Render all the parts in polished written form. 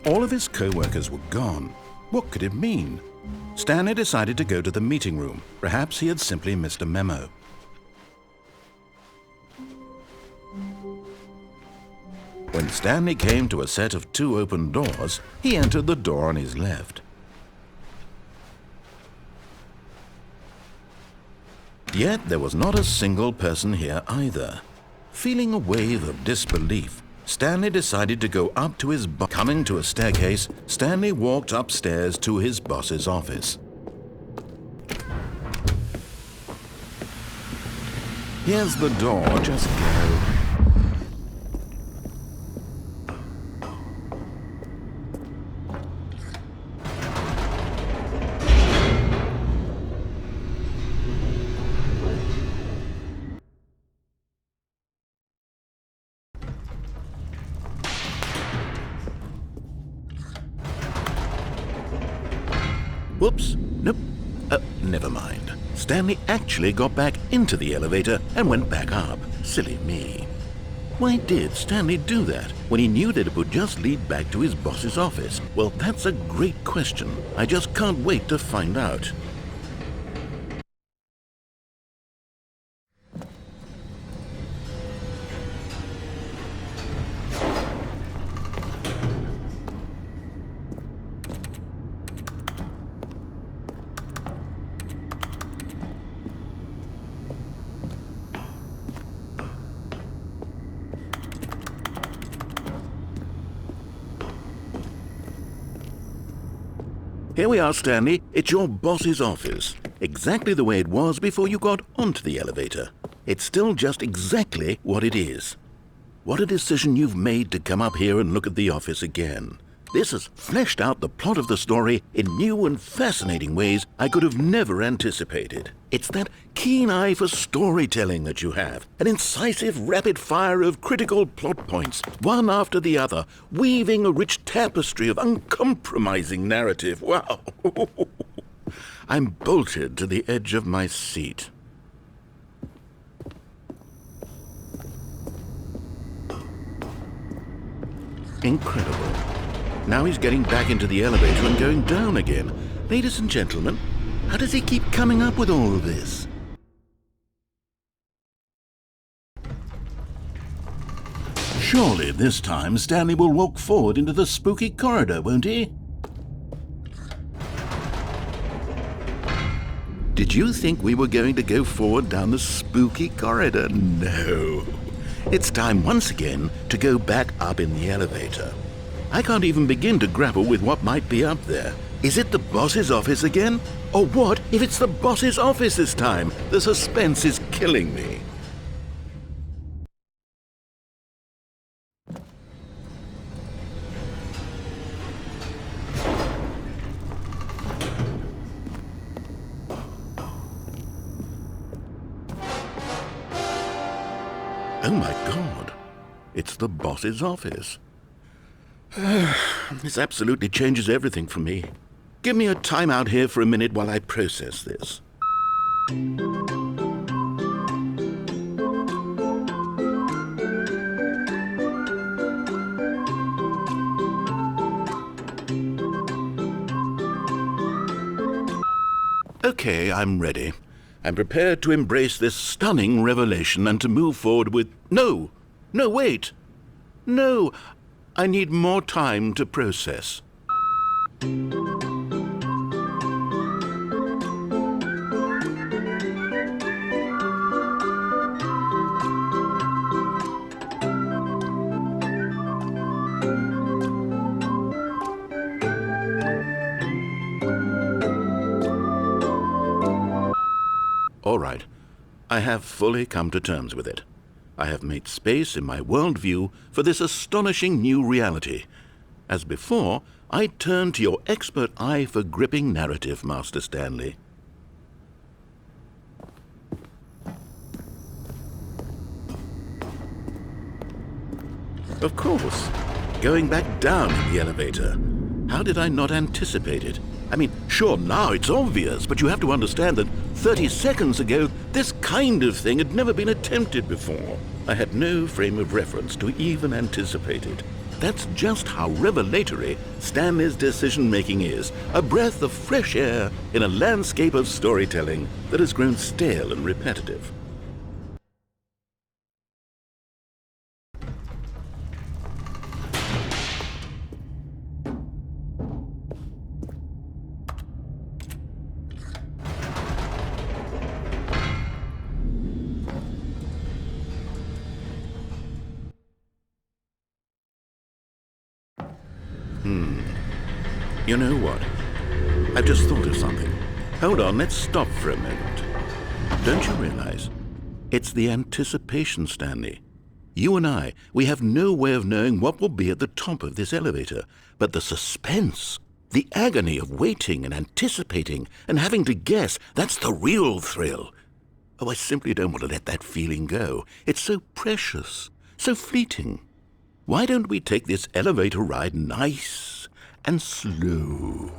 All of his co-workers were gone. What could it mean? Stanley decided to go to the meeting room. Perhaps he had simply missed a memo. When Stanley came to a set of 2 open doors, he entered the door on his left. Yet there was not a single person here either. Feeling a wave of disbelief, Stanley decided to go up to his boss. Coming to a staircase, Stanley walked upstairs to his boss's office. Here's the door, just go. Whoops, nope, never mind. Stanley actually got back into the elevator and went back up. Silly me. Why did Stanley do that when he knew that it would just lead back to his boss's office? Well, that's a great question. I just can't wait to find out. Here we are, Stanley. It's your boss's office. Exactly the way it was before you got onto the elevator. It's still just exactly what it is. What a decision you've made to come up here and look at the office again. This has fleshed out the plot of the story in new and fascinating ways I could have never anticipated. It's that keen eye for storytelling that you have, an incisive rapid fire of critical plot points, one after the other, weaving a rich tapestry of uncompromising narrative. Wow! I'm bolted to the edge of my seat. Incredible. Now he's getting back into the elevator and going down again. Ladies and gentlemen, how does he keep coming up with all of this? Surely this time Stanley will walk forward into the spooky corridor, won't he? Did you think we were going to go forward down the spooky corridor? No. It's time once again to go back up in the elevator. I can't even begin to grapple with what might be up there. Is it the boss's office again? Or what if it's the boss's office this time? The suspense is killing me. Oh my God, it's the boss's office. This absolutely changes everything for me. Give me a time out here for a minute while I process this. Okay, I'm ready. I'm prepared to embrace this stunning revelation and to move forward with... No, wait. No, I need more time to process. All right, I have fully come to terms with it. I have made space in my worldview for this astonishing new reality. As before, I turn to your expert eye for gripping narrative, Master Stanley. Of course, going back down in the elevator. How did I not anticipate it? I mean, sure, now it's obvious, but you have to understand that 30 seconds ago, this kind of thing had never been attempted before. I had no frame of reference to even anticipate it. That's just how revelatory Stanley's decision-making is. A breath of fresh air in a landscape of storytelling that has grown stale and repetitive. You know what? I've just thought of something. Hold on, let's stop for a moment. Don't you realize? It's the anticipation, Stanley. You and I, we have no way of knowing what will be at the top of this elevator, but the suspense, the agony of waiting and anticipating and having to guess, that's the real thrill. Oh, I simply don't want to let that feeling go. It's so precious, so fleeting. Why don't we take this elevator ride nice and slow?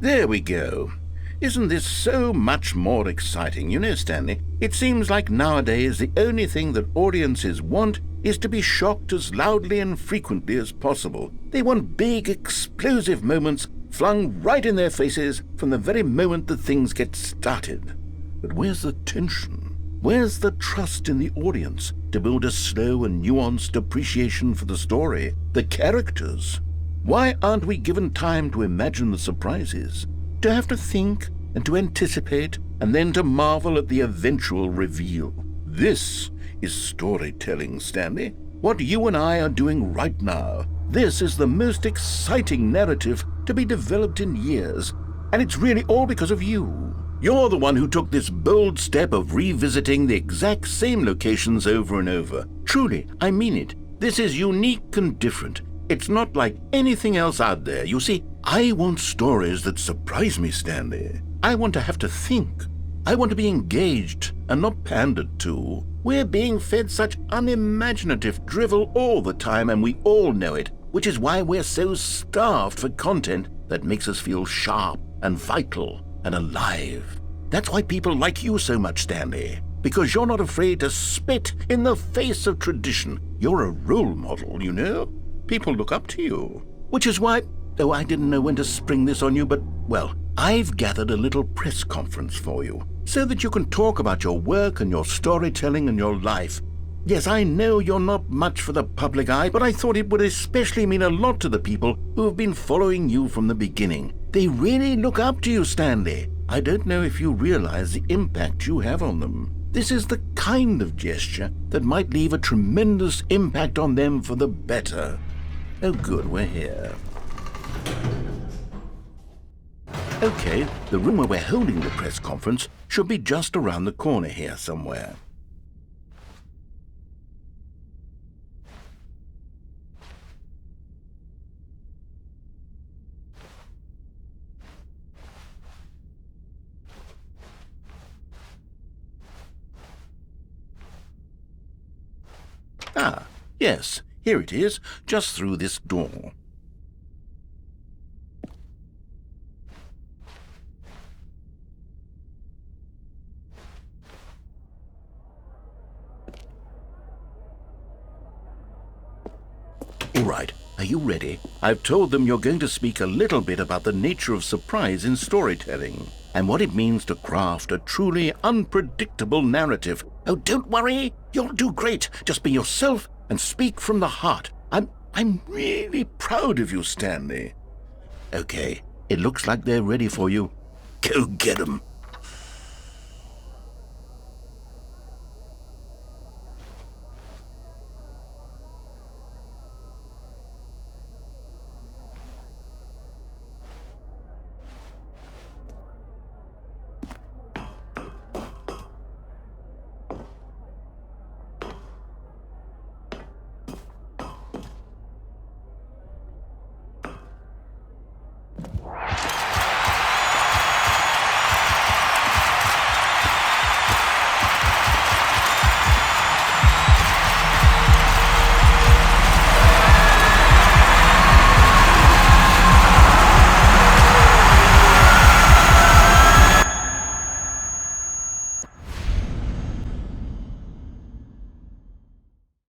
There we go. Isn't this so much more exciting? You know, Stanley, it seems like nowadays the only thing that audiences want is to be shocked as loudly and frequently as possible. They want big, explosive moments flung right in their faces from the very moment that things get started. But where's the tension? Where's the trust in the audience to build a slow and nuanced appreciation for the story, the characters? Why aren't we given time to imagine the surprises, to have to think and to anticipate and then to marvel at the eventual reveal? This is storytelling, Stanley. What you and I are doing right now. This is the most exciting narrative to be developed in years, and it's really all because of you. You're the one who took this bold step of revisiting the exact same locations over and over. Truly, I mean it. This is unique and different. It's not like anything else out there. You see, I want stories that surprise me, Stanley. I want to have to think. I want to be engaged and not pandered to. We're being fed such unimaginative drivel all the time, and we all know it, which is why we're so starved for content that makes us feel sharp and vital and alive. That's why people like you so much, Stanley, because you're not afraid to spit in the face of tradition. You're a role model, you know? People look up to you. Which is why, though I didn't know when to spring this on you, but, well, I've gathered a little press conference for you, so that you can talk about your work and your storytelling and your life. Yes, I know you're not much for the public eye, but I thought it would especially mean a lot to the people who have been following you from the beginning. They really look up to you, Stanley. I don't know if you realize the impact you have on them. This is the kind of gesture that might leave a tremendous impact on them for the better. Oh good, we're here. Okay, the room where we're holding the press conference should be just around the corner here somewhere. Ah, yes, here it is, just through this door. All right, are you ready? I've told them you're going to speak a little bit about the nature of surprise in storytelling and what it means to craft a truly unpredictable narrative. Oh, don't worry, you'll do great. Just be yourself and speak from the heart. I'm really proud of you, Stanley. Okay, it looks like they're ready for you. Go get 'em.